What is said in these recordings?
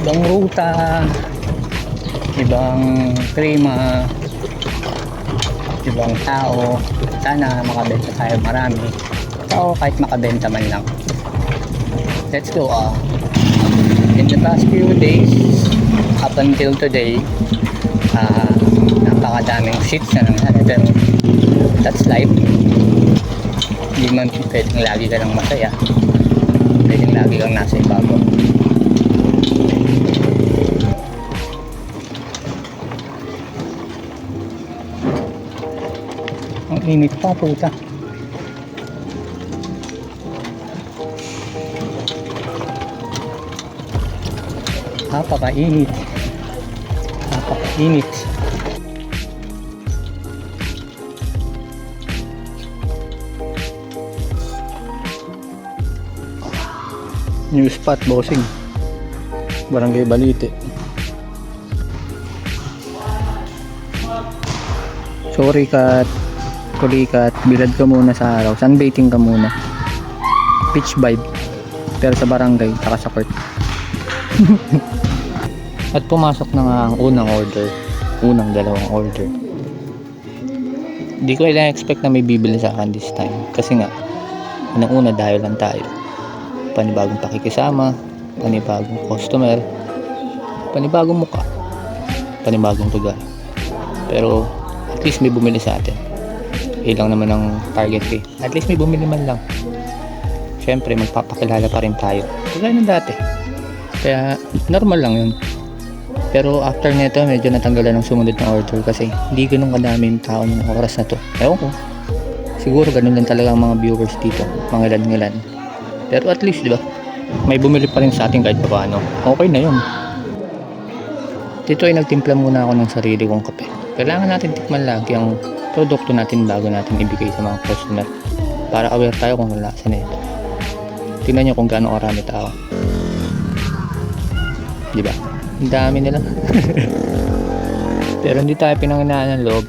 ibang ruta, ibang klima, ibang tao. Sana makabenta tayo marami, o kahit makabenta man lang. Let's go. In the past few days up until today, napakadaming shits na nangyari, pero that's life. Hindi man pwedeng lagi ka lang masaya, pwedeng lagi kang nasa ibabaw. Ang init pa, puta. Napakainit. Napakainit. New spot, bossing. Barangay Balite. Sorry, Kat. Kulikat, bilad ka muna sa araw. Sunbathing ka muna. Beach vibe. Pero sa barangay, saka sa court. At pumasok na nga ang unang order. Unang dalawang order. Hindi ko expect na may bibili sa akin this time. Kasi nga, unang-una dahil lang tayo. Panibagong pakikisama, panibagong customer, panibagong muka, panibagong lugar. Pero at least may bumili sa atin. Ilang naman ang target eh. At least may bumili man lang. Syempre magpapakilala pa rin tayo. Kagaya ng dati. Kaya normal lang yun. Pero after nito medyo natanggalan ng sumunod na order kasi hindi ganun kadami yung tao ng oras na to. Ewan ko. Siguro ganun lang talaga ang mga viewers dito. Mga ilan-ilan. Pero at least diba, may bumili pa rin sa atin kahit pa paano. Okay na yun. Dito ay nagtimpla muna ako ng sarili kong kape. Kailangan natin tikman lagi ang produkto natin bago natin ibigay sa mga customer para aware tayo kung ang lasa nito. Tingnan nyo kung gaano karami tao, diba? Ang dami nila. Pero hindi tayo pinanginaan ng loob.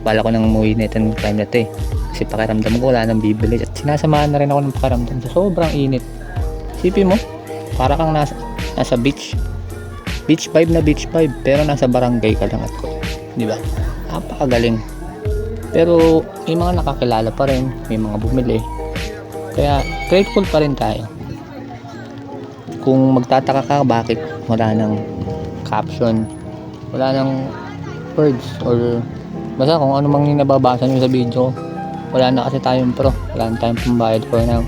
Wala ko nang umuwi nito ng time na ito kasi pakiramdam ko wala nang bibili at sinasamahan na rin ako ng pakiramdam sa sobrang init. Isipin mo, para kang nasa beach vibe na beach vibe pero nasa barangay ka lang at ko, diba? Napakagaling. Pero may mga nakakilala pa rin, may mga bumili, kaya grateful pa rin tayo. Kung magtataka ka bakit wala nang caption, wala nang words, or basta kung ano mang nababasa nyo sa video, wala na kasi tayong pro, wala na tayong pambayad for now.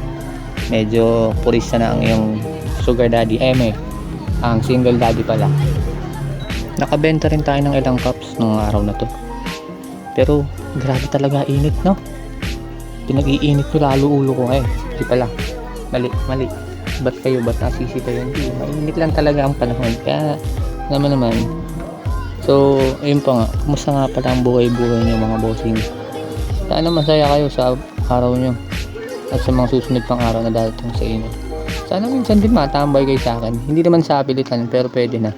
Medyo purista na ang iyong sugar daddy, ang single daddy pala. Nakabenta rin tayo ng ilang cups nung araw na to. Pero grabe talaga init, no? Pinag-iinit ko lalo ulo ko Di pala. Mali. Ba't nasisi kayo? Hindi. Mainit lang talaga ang panahon. Kaya naman. So, ayun pa nga. Kumusta nga pala ang buhay-buhay niyo mga bossing? Sana masaya kayo sa araw nyo. At sa mga susunod pang araw na darating sa inyo. Sana minsan din matambay kayo sa akin. Hindi naman sa pilitan, pero pwede na.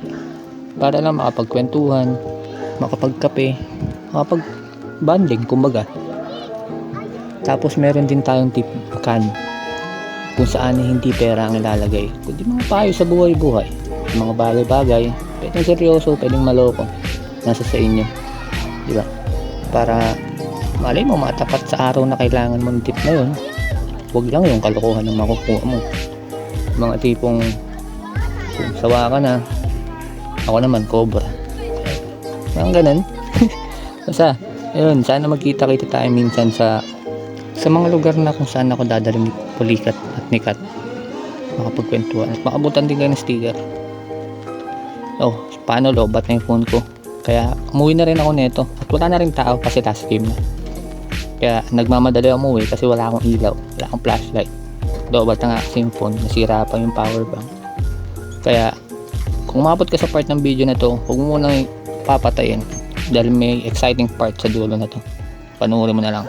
Para lang makapagkwentuhan, makapagkape, makapag-banding, kumbaga. Tapos meron din tayong tip can kung saan hindi pera ang ilalagay, kundi mga payo sa buhay-buhay, mga bagay-bagay, pwedeng seryoso, pwedeng maloko, nasa sa inyo, diba? Para malay mo matapat sa araw na kailangan mo ng tip na yun. Huwag lang yung kalokohan na makukuha mo, mga tipong kung sawa ka na, ako naman cobra, ang ganun. Basta ayun, sana magkita-kita tayo minsan sa mga lugar na kung saan ako dadaling ni Pulikat at ni Kat, makapagkwentuhan at makabutan din kayo ng sticker. Paano lobat na yung phone ko, kaya umuwi na rin ako nito at wala na rin tao kasi last game na. Kaya nagmamadali ako umuwi kasi wala akong ilaw, wala akong flashlight. Lobat na nga kasi yung phone, nasira pa yung power bank. Kaya kung umabot ka sa part ng video na to, huwag mo munang papatayin dahil may exciting part sa dulo na to. Panoorin mo na lang.